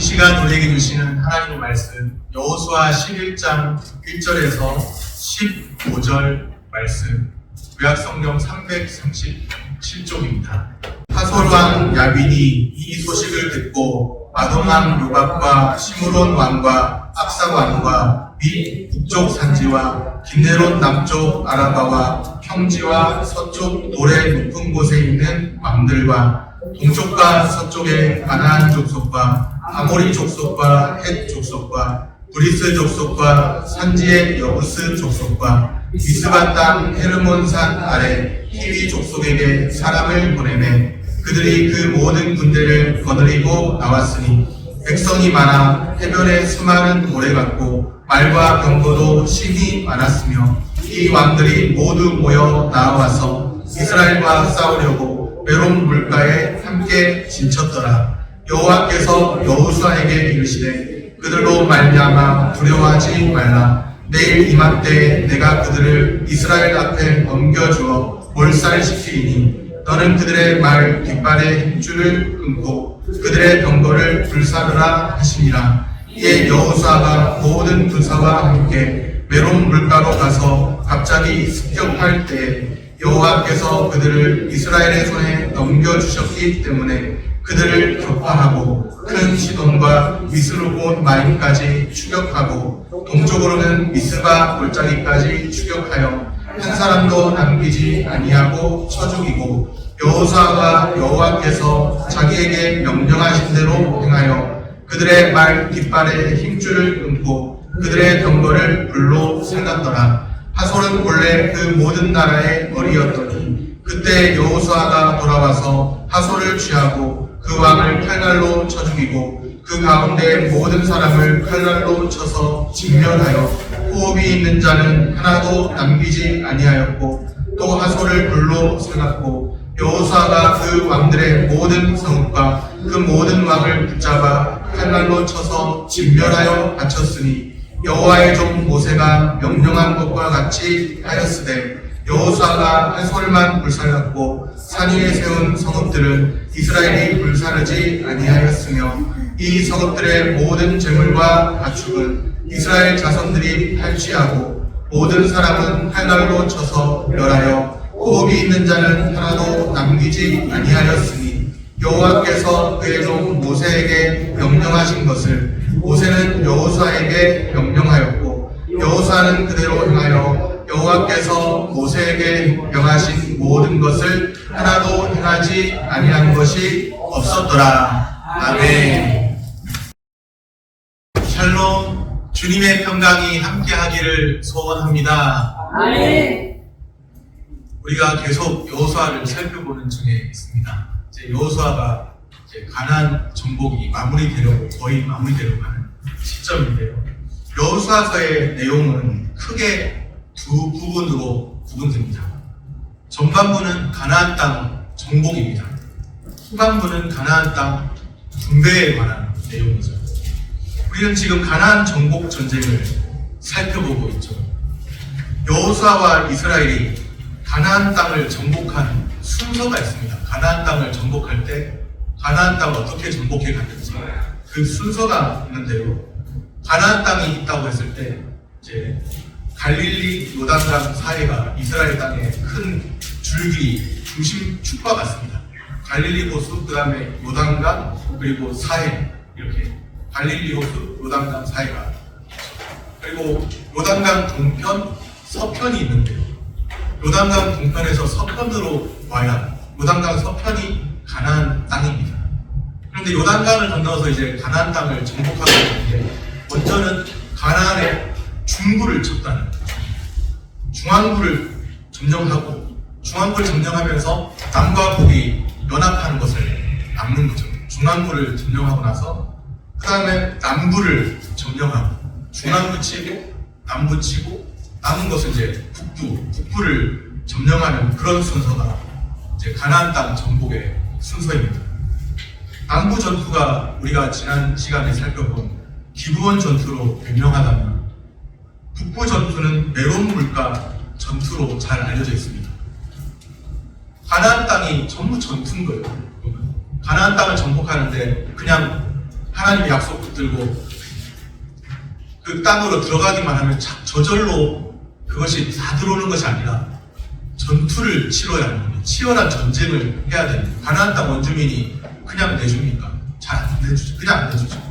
시간 우리에게 주시는 하나님의 말씀 여호수아 11장 1절에서 15절 말씀 구약성경 337쪽입니다. 하솔왕 야빈이 이 소식을 듣고 마동왕 요박과 시므론 왕과 압사 왕과 및 북쪽 산지와 긴네롯 남쪽 아라바와 평지와 서쪽 노래 높은 곳에 있는 왕들과 동쪽과 서쪽의 가나안 족속과 아모리 족속과 헷 족속과 브리스 족속과 산지의 여부스 족속과 미스바 땅 헤르몬 산 아래 히위 족속에게 사람을 보내매 그들이 그 모든 군대를 거느리고 나왔으니 백성이 많아 해변에 수많은 모래 같고 말과 병거도 심히 많았으며 이 왕들이 모두 모여 나와서 이스라엘과 싸우려고 메론 물가에 함께 진쳤더라. 여호와께서 여호수아에게 이르시되 그들로 말미암아 두려워하지 말라. 내일 이맘때에 내가 그들을 이스라엘 앞에 넘겨주어 몰살시키리니 너는 그들의 말 깃발의 힘줄을 끊고 그들의 병거를 불사르라 하시니라. 이에 여호수아가 모든 군사와 함께 메론 물가로 가서 갑자기 습격할 때에 여호와께서 그들을 이스라엘의 손에 넘겨주셨기 때문에 그들을 격파하고 큰 시돈과 미스루본 마임까지 추격하고 동쪽으로는 미스바 골짜기까지 추격하여 한 사람도 남기지 아니하고 쳐 죽이고 여호수아가 여호와께서 자기에게 명령하신 대로 행하여 그들의 말 깃발의 힘줄을 끊고 그들의 병거를 불로 살랐더라. 하솔은 본래 그 모든 나라의 머리였더니 그때 여호수아가 돌아와서 하솔을 취하고 그 왕을 칼날로 쳐 죽이고 그 가운데 모든 사람을 칼날로 쳐서 진멸하여 호흡이 있는 자는 하나도 남기지 아니하였고 또 하솔을 불로 살랐고 여호수아가 그 왕들의 모든 성읍과 그 모든 왕을 붙잡아 칼날로 쳐서 진멸하여 바쳤으니 여호와의 종 모세가 명령한 것과 같이 하였으되 여호수아가 하솔만 불살랐고 산 위에 세운 성읍들은 이스라엘이 불사르지 아니하였으며 이 성읍들의 모든 재물과 가축은 이스라엘 자손들이 탈취하고 모든 사람은 칼날로 쳐서 멸하여 호흡이 있는 자는 하나도 남기지 아니하였으니 여호와께서 그의 종 모세에게 명령하신 것을 모세는 여호수아에게 명령하였고 여호수아는 그대로 행하여 여호와께서 모세에게 명하신 모든 것을 하나도 행하지 아니한 것이 없었더라. 아멘. 샬롬, 주님의 평강이 함께하기를 소원합니다. 아멘. 우리가 계속 여호수아를 살펴보는 중에 있습니다. 이제 여호수아가 가나안 정복이 거의 마무리되려고 하는 시점인데요. 여호수아서의 내용은 크게 두 부분으로 구분됩니다. 전반부는 가나안 땅 정복입니다. 후반부는 가나안 땅 분배에 관한 내용이죠. 우리는 지금 가나안 정복 전쟁을 살펴보고 있죠. 여호수아와 이스라엘이 가나안 땅을 정복한 순서가 있습니다. 가나안 땅을 정복할 때 가나안 땅을 어떻게 정복해 갔는지 그 순서가 있는데요. 가나안 땅이 있다고 했을 때 이제 갈릴리 요단강 사이가 이스라엘 땅의 큰 줄기 중심축과 같습니다. 갈릴리 호수, 그 다음에 요단강, 그리고 사해, 이렇게 갈릴리 호수, 요단강 사이가, 그리고 요단강 동편, 서편이 있는데요. 요단강 동편에서 서편으로 와야 요단강 서편이 가나안 땅입니다. 그런데 요단강을 건너서 이제 가나안 땅을 정복하게 되는데 먼저는 가나안의 중부를 쳤다는 거죠. 중앙부를 점령하고 중앙부를 점령하면서 남과 북이 연합하는 것을 막는 거죠. 중앙부를 점령하고 나서 그 다음에 남부를 점령하고 중앙부 치고 남부 치고 남은 것은 이제 북부를 점령하는 그런 순서가 이제 가나안 땅 정복의 순서입니다. 남부 전투가 우리가 지난 시간에 살펴본 기브온 전투로 유명하다면 북부 전투는 메론 물가 전투로 잘 알려져 있습니다. 가나안 땅이 전부 전투인 거예요. 가나안 땅을 정복하는데 그냥 하나님의 약속 붙들고 그 땅으로 들어가기만 하면 저절로 그것이 다 들어오는 것이 아니라 전투를 치러야 하는 겁니다. 치열한 전쟁을 해야 됩니다. 가나안 땅 원주민이 그냥 내줍니까? 잘 안 내주죠. 그냥 안 내주죠.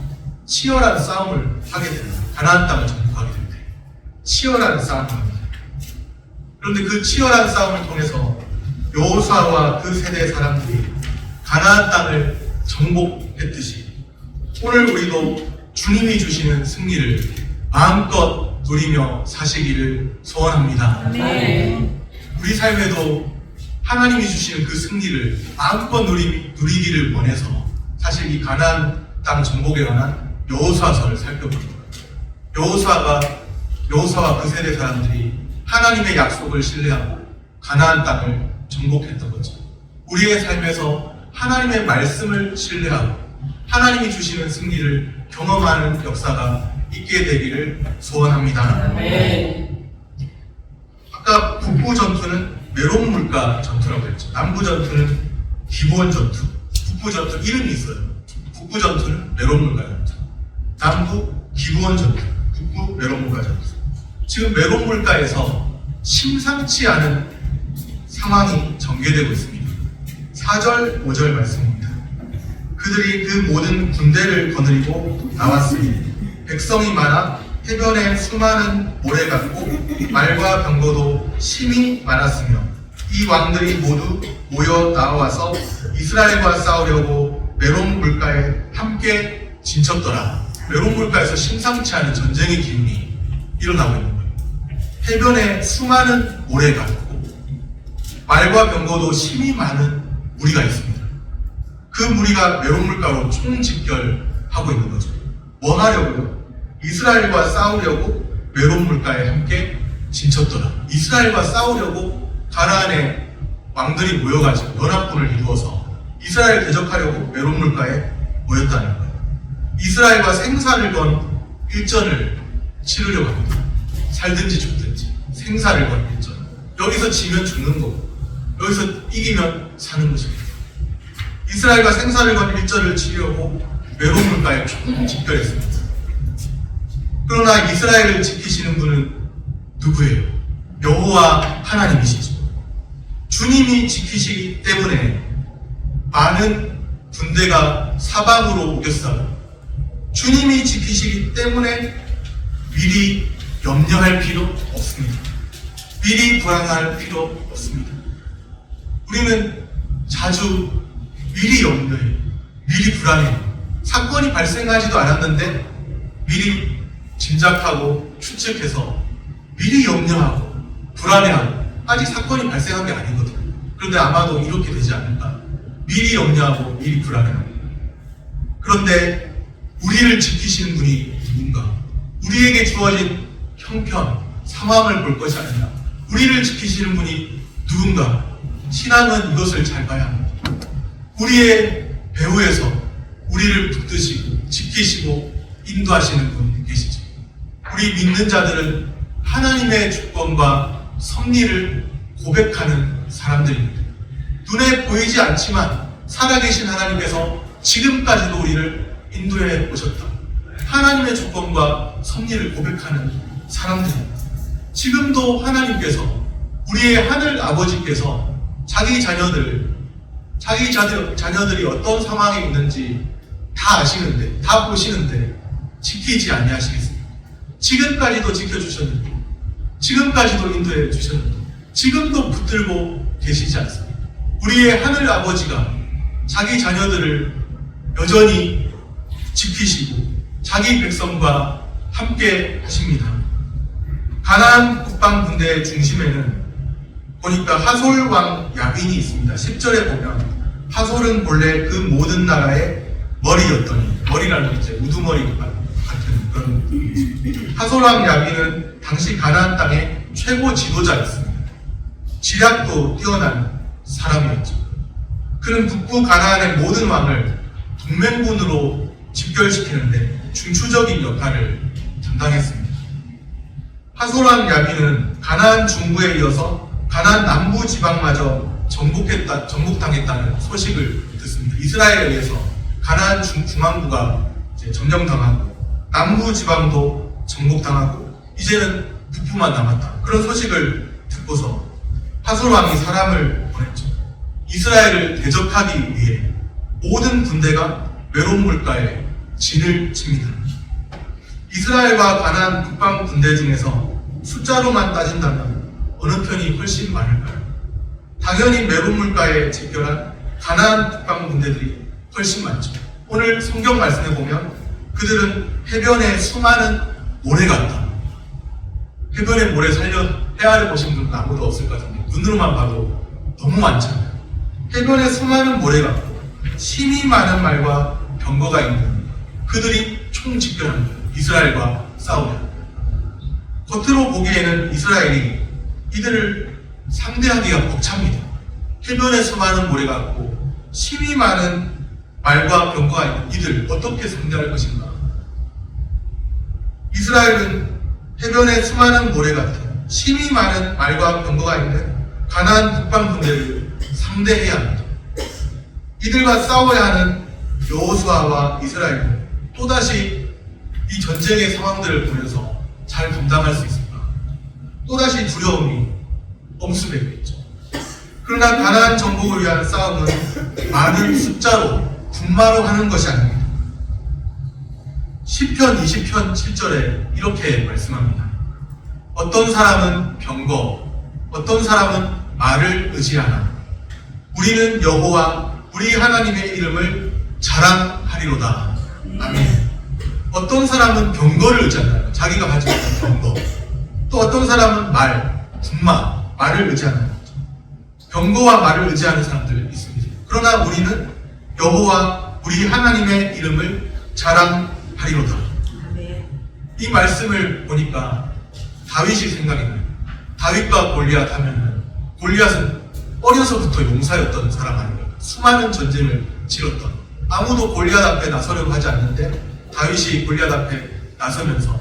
치열한 싸움을 하게 됩니다. 가나안 땅을 정복하게 됩니다. 치열한 싸움을 합니다. 그런데 그 치열한 싸움을 통해서 여호수아와 그 세대의 사람들이 가나안 땅을 정복했듯이 오늘 우리도 주님이 주시는 승리를 마음껏 누리며 사시기를 소원합니다. 네. 우리 삶에도 하나님이 주시는 그 승리를 마음껏 누리기를 원해서 사실 이 가나안 땅 정복에 관한 여호수아서를 살펴봅니다. 여호수아와 그 세대 사람들이 하나님의 약속을 신뢰하고 가나안 땅을 정복했던 거죠. 우리의 삶에서 하나님의 말씀을 신뢰하고 하나님이 주시는 승리를 경험하는 역사가 있게 되기를 소원합니다. 아까 북부 전투는 메론 물가 전투라고 했죠. 남부 전투는 기본 전투. 북부 전투 이름이 있어요. 북부 전투는 메론 물가 전투. 남부 기본 전투. 북부 메론 물가 전투. 지금 메론 물가에서 심상치 않은 상황이 전개되고 있습니다. 4절, 5절 말씀입니다. 그들이 그 모든 군대를 거느리고 나왔으니 백성이 많아 해변에 수많은 모래 같고 말과 병거도 심히 많았으며 이 왕들이 모두 모여 나와서 이스라엘과 싸우려고 메론 물가에 함께 진쳤더라. 메론 물가에서 심상치 않은 전쟁의 기운이 일어나고 있는 거예요. 해변에 수많은 모래 같고 말과 병거도 심히 많은 무리가 있습니다. 그 무리가 메론 물가로 총집결하고 있는 거죠. 뭐 하려고요? 이스라엘과 싸우려고 메론 물가에 함께 진쳤더라. 이스라엘과 싸우려고 가나안의 왕들이 모여가지고 연합군을 이루어서 이스라엘 대적하려고 메론 물가에 모였다는 거예요. 이스라엘과 생사를 건 일전을 치르려고 합니다. 살든지 죽든지 생사를 건 일전. 여기서 지면 죽는 거고 여기서 이기면 사는 것입니다. 이스라엘과 생사를 건 일전을 치려고 메론 물가에 집결했습니다. 그러나 이스라엘을 지키시는 분은 누구예요? 여호와 하나님이시죠. 주님이 지키시기 때문에 많은 군대가 사방으로 우겨싸고 주님이 지키시기 때문에 미리 염려할 필요 없습니다. 미리 불안할 필요 없습니다. 우리는 자주 미리 염려해요. 미리 불안해요. 사건이 발생하지도 않았는데 미리 짐작하고 추측해서 미리 염려하고 불안해하고 아직 사건이 발생한 게 아니거든요. 그런데 아마도 이렇게 되지 않을까. 미리 염려하고 미리 불안해하고. 그런데 우리를 지키시는 분이 누군가? 우리에게 주어진 형편, 상황을 볼 것이 아니라 우리를 지키시는 분이 누군가? 신앙은 이것을 잘 봐야 합니다. 우리의 배후에서 우리를 붙드시고 지키시고 인도하시는 분 계시죠. 우리 믿는 자들은 하나님의 주권과 섭리를 고백하는 사람들입니다. 눈에 보이지 않지만 살아계신 하나님께서 지금까지도 우리를 인도해 오셨다. 하나님의 주권과 섭리를 고백하는 사람들입니다. 지금도 하나님께서 우리의 하늘 아버지께서 자기 자녀들이 어떤 상황에 있는지 다 아시는데, 다 보시는데 지키지 아니하시겠습니까? 지금까지도 지켜주셨는데, 지금까지도 인도해 주셨는데, 지금도 붙들고 계시지 않습니까? 우리의 하늘 아버지가 자기 자녀들을 여전히 지키시고 자기 백성과 함께 하십니다. 가나안 국방 군대의 중심에는 보니까 하솔 왕 야빈이 있습니다. 10절에 보면 하솔은 본래 그 모든 나라의 머리였더니, 머리라는 이제 우두머리 같은 그런 하솔 왕 야빈은 당시 가나안 땅의 최고 지도자였습니다. 지략도 뛰어난 사람이었죠. 그는 북부 가나안의 모든 왕을 동맹군으로 집결시키는데 중추적인 역할을 담당했습니다. 하솔 왕 야빈은 가나안 중부에 이어서 가나안 남부 지방마저 정복당했다는 소식을 듣습니다. 이스라엘에 의해서 가나안 중앙부가 이제 점령당하고 남부 지방도 정복당하고 이제는 북부만 남았다. 그런 소식을 듣고서 하솔 왕이 사람을 보냈죠. 이스라엘을 대적하기 위해 모든 군대가 메론 물가에 진을 칩니다. 이스라엘과 가나안 북방 군대 중에서 숫자로만 따진다면 어느 편이 훨씬 많을까요? 당연히 메론 물가에 집결한 가나안 북방 군대들이 훨씬 많죠. 오늘 성경 말씀에 보면 그들은 해변에 수많은 모래 같다. 해변에 모래 헤아려 보신 분은 아무도 없을 것 같은데 눈으로만 봐도 너무 많잖아요. 해변에 수많은 모래 같고 힘이 많은 말과 병거가 있는 그들이 총집결한 거예요. 이스라엘과 싸우려. 겉으로 보기에는 이스라엘이 이들을 상대하기가 벅찹니다. 해변에 수많은 모래 같고 힘이 많은 말과 병거가 있는 이들 어떻게 상대할 것인가? 이스라엘은 해변에 수많은 모래 같은 힘이 많은 말과 병거가 있는 가나안 북방 군대를 상대해야 합니다. 이들과 싸워야 하는 여호수아와 이스라엘은 또다시 이 전쟁의 상황들을 보면서 잘 감당할 수 있을까? 또다시 두려움이 엄습했겠죠. 그러나 가나안 정복을 위한 싸움은 많은 숫자로 군마로 하는 것이 아닙니다. 시편 20편 7절에 이렇게 말씀합니다. 어떤 사람은 병거, 어떤 사람은 말을 의지하나 우리는 여호와 우리 하나님의 이름을 자랑하리로다. 아멘. 어떤 사람은 병거를 의지한다. 자기가 가지고 있는 병거. 또 어떤 사람은 말, 군마, 말을 의지하는 거죠. 병거와 말을 의지하는 사람들 있습니다. 그러나 우리는 여호와 우리 하나님의 이름을 자랑하리로다. 이 말씀을 보니까 다윗이 생각이 나요. 다윗과 골리앗 하면은 골리앗은 어려서부터 용사였던 사람 아닙니까? 수많은 전쟁을 치렀던, 아무도 골리앗 앞에 나서려고 하지 않는데 다윗이 골리앗 앞에 나서면서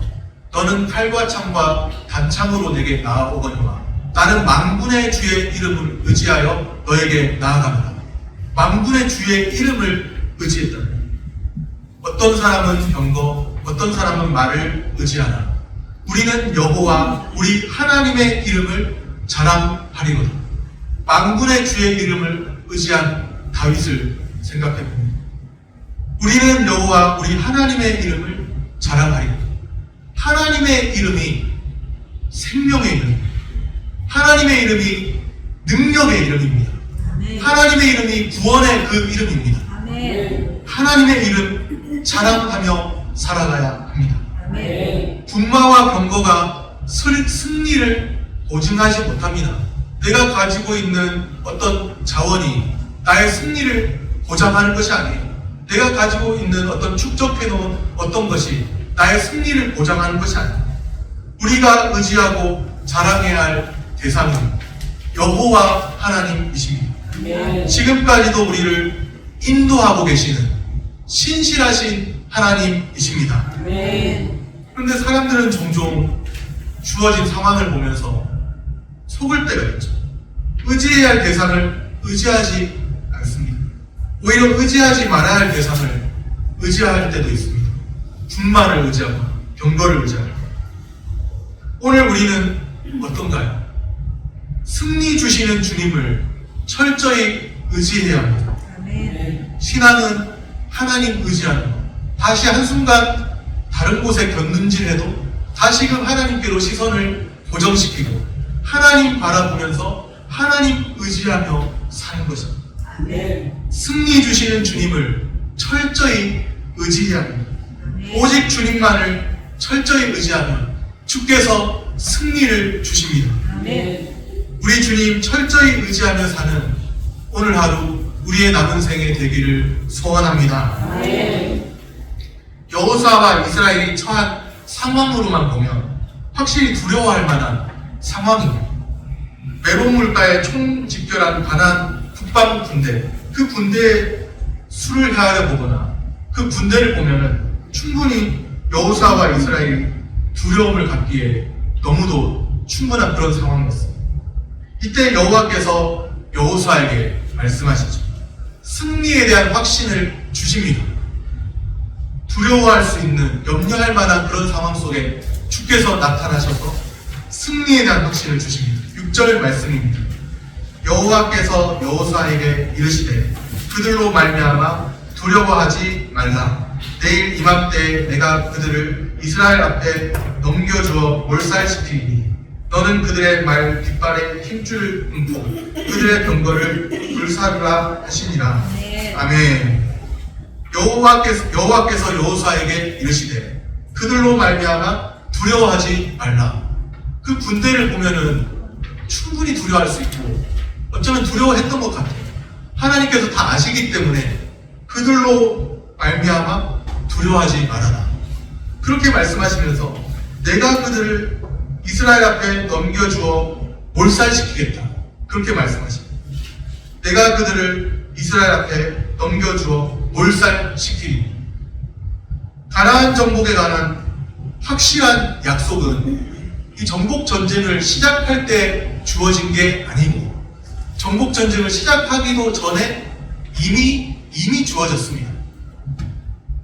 너는 칼과 창과 단창으로 내게 나아오거니와 나는 만군의 주의 이름을 의지하여 너에게 나아가노라. 만군의 주의 이름을 의지했다. 어떤 사람은 병거, 어떤 사람은 말을 의지하나 우리는 여호와 우리 하나님의 이름을 자랑하리로다. 만군의 주의 이름을 의지한 다윗을 생각해봅니다. 우리는 여호와 우리 하나님의 이름을 자랑하리로다. 하나님의 이름이 생명의 이름, 하나님의 이름이 능력의 이름입니다. 하나님의 이름이 구원의 그 이름입니다. 하나님의 이름 자랑하며 살아가야 합니다. 군마와 병거가 승리를 보증하지 못합니다. 내가 가지고 있는 어떤 자원이 나의 승리를 보장하는 것이 아니에요. 내가 가지고 있는 어떤 축적해놓은 어떤 것이 나의 승리를 보장하는 것이 아니에요. 우리가 의지하고 자랑해야 할 대상은 여호와 하나님이십니다. 지금까지도 우리를 인도하고 계시는 신실하신 하나님이십니다. 그런데 사람들은 종종 주어진 상황을 보면서 속을 때가 있죠. 의지해야 할 대상을 의지하지 않습니다. 오히려 의지하지 말아야 할 대상을 의지할 때도 있습니다. 군마를 의지하거나 병거를 의지하거나. 오늘 우리는 어떤가요? 승리 주시는 주님을 철저히 의지해야 합니다. 신앙은 하나님 의지하는 것. 다시 한순간 다른 곳에 곁눈질해도 다시금 하나님께로 시선을 고정시키고 하나님 바라보면서 하나님 의지하며 사는 것입니다. 승리 주시는 주님을 철저히 의지해야 합니다. 오직 주님만을 철저히 의지하면 주께서 승리를 주십니다. 우리 주님 철저히 의지하며 사는 오늘 하루 우리의 남은 생에 되기를 소원합니다. 여호수아와 이스라엘이 처한 상황으로만 보면 확실히 두려워할 만한 상황입니다. 메론 물가에 총집결한 가나안 북방 군대, 그 군대의 수를 헤아려 보거나 그 군대를 보면은 충분히 여호수아와 이스라엘이 두려움을 갖기에 너무도 충분한 그런 상황이었습니다. 이때 여호와께서 여호수아에게 말씀하시죠. 승리에 대한 확신을 주십니다. 두려워할 수 있는, 염려할 만한 그런 상황 속에 주께서 나타나셔서 승리에 대한 확신을 주십니다. 6절 말씀입니다. 여호와께서 여호수아에게 이르시되 그들로 말미암아 두려워하지 말라. 내일 이맘때에 내가 그들을 이스라엘 앞에 넘겨주어 몰살시키리니 너는 그들의 말 깃발에 힘줄 끊고 그들의 병거를 불사르라 하시니라. 아멘. 여호와께서 여호수아에게 이르시되 그들로 말미암아 두려워하지 말라. 그 군대를 보면은 충분히 두려워할 수 있고 어쩌면 두려워했던 것 같아요. 하나님께서 다 아시기 때문에 그들로 말미암아 두려워하지 말아라. 그렇게 말씀하시면서 내가 그들을 이스라엘 앞에 넘겨주어 몰살시키겠다. 그렇게 말씀하십니다. 내가 그들을 이스라엘 앞에 넘겨주어 몰살시키리. 가나안 정복에 관한 확실한 약속은 이 정복 전쟁을 시작할 때 주어진 게 아니고 정복 전쟁을 시작하기도 전에 이미 주어졌습니다.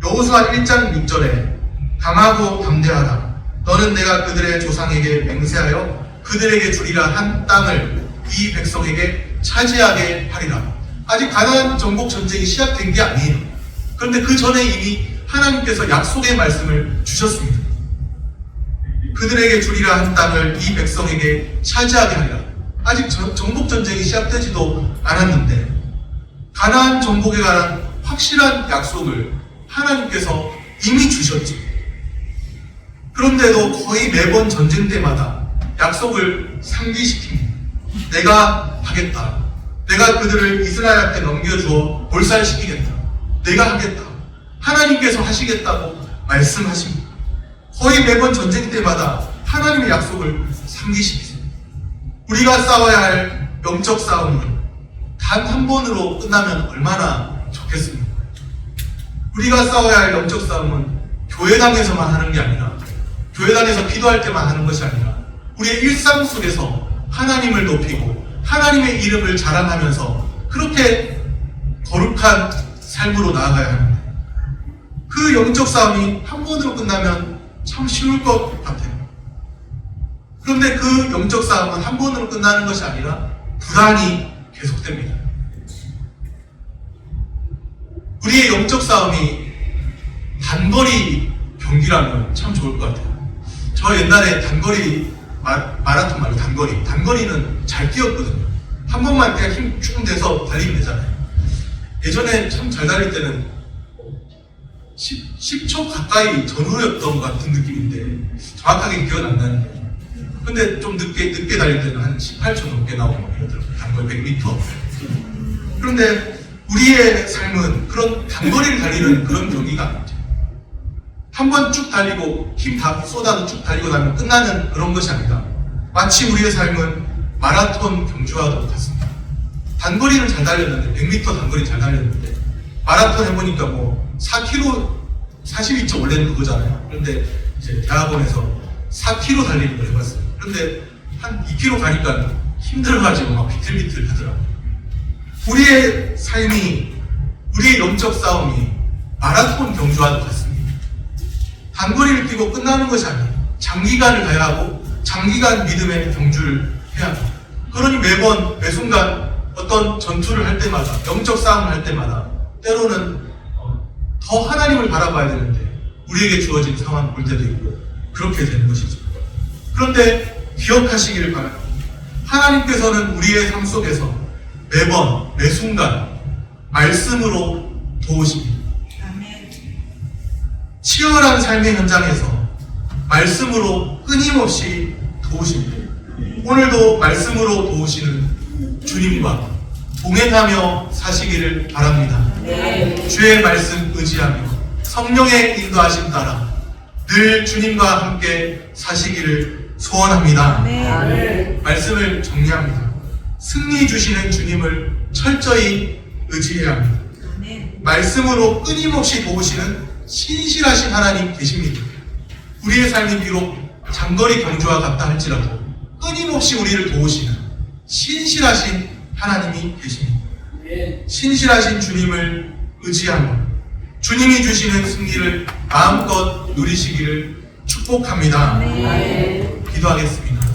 여호수아 1장 6절에 강하고 담대하라. 너는 내가 그들의 조상에게 맹세하여 그들에게 주리라 한 땅을 이 백성에게 차지하게 하리라. 아직 가나안 정복 전쟁이 시작된 게 아니에요. 그런데 그 전에 이미 하나님께서 약속의 말씀을 주셨습니다. 그들에게 주리라 한 땅을 이 백성에게 차지하게 하리라. 아직 정복 전쟁이 시작되지도 않았는데 가나안 정복에 관한 확실한 약속을 하나님께서 이미 주셨죠. 그런데도 거의 매번 전쟁 때마다 약속을 상기시킵니다. 내가 하겠다. 내가 그들을 이스라엘 앞에 넘겨주어 몰살시키겠다. 내가 하겠다. 하나님께서 하시겠다고 말씀하십니다. 거의 매번 전쟁 때마다 하나님의 약속을 상기시키세요. 우리가 싸워야 할 영적 싸움은 단 한 번으로 끝나면 얼마나 좋겠습니까? 우리가 싸워야 할 영적 싸움은 교회당에서만 하는 게 아니라 교회당에서 기도할 때만 하는 것이 아니라 우리의 일상 속에서 하나님을 높이고 하나님의 이름을 자랑하면서 그렇게 거룩한 삶으로 나아가야 합니다. 그 영적 싸움이 한 번으로 끝나면 참 쉬울 것 같아요. 그런데 그 영적 싸움은 한 번으로 끝나는 것이 아니라 불안이 계속됩니다. 우리의 영적 싸움이 단거리 경기라면 참 좋을 것 같아요. 저 옛날에 단거리 마라톤 말고 단거리는 잘 뛰었거든요. 한 번만 그냥 힘 쭉 내서 달리면 되잖아요. 예전에 참 잘 달릴 때는 10초 가까이 전후였던 것 같은 느낌인데 정확하게 기억은 안 나는데 근데 좀 늦게 달릴 때는 한 18초 넘게 나오고 이러더라고요. 단거리 100m. 그런데 우리의 삶은 그런 단거리를 달리는 그런 경기가 아니죠. 한 번 쭉 달리고 힘 다 쏟아서 쭉 달리고 나면 끝나는 그런 것이 아니다. 마치 우리의 삶은 마라톤 경주와도 같습니다. 단거리는 잘 달렸는데 100m 단거리 잘 달렸는데 마라톤 해보니까 뭐 4km 42초 원래는 그거잖아요. 그런데 이제 대학원에서 4km 달리는 걸 해봤어요. 그런데 한 2km 가니까 힘들어가지고 막 비틀비틀 하더라고요. 우리의 삶이, 우리의 영적 싸움이 마라톤 경주와도 같습니다. 단거리를 뛰고 끝나는 것이 아니에요. 장기간을 가야 하고 장기간 믿음의 경주를 해야 합니다. 그러니 매번 매순간 어떤 전투를 할 때마다, 영적 싸움을 할 때마다 때로는 더 하나님을 바라봐야 되는데 우리에게 주어진 상황을 볼 때도 있고 그렇게 되는 것이죠. 그런데 기억하시기를 바랍니다. 하나님께서는 우리의 삶 속에서 매번 매순간 말씀으로 도우십니다. 치열한 삶의 현장에서 말씀으로 끊임없이 도우십니다. 오늘도 말씀으로 도우시는 주님과 동행하며 사시기를 바랍니다. 주의 말씀 의지하며 성령의 인도하심 따라 늘 주님과 함께 사시기를 소원합니다. 말씀을 정리합니다. 승리 주시는 주님을 철저히 의지해야 합니다. 말씀으로 끊임없이 도우시는 신실하신 하나님 계십니다. 우리의 삶이 비록 장거리 경주와 같다 할지라도 끊임없이 우리를 도우시는 신실하신 하나님이 계십니다. 신실하신 주님을 의지하며 주님이 주시는 승리를 마음껏 누리시기를 축복합니다. 기도하겠습니다.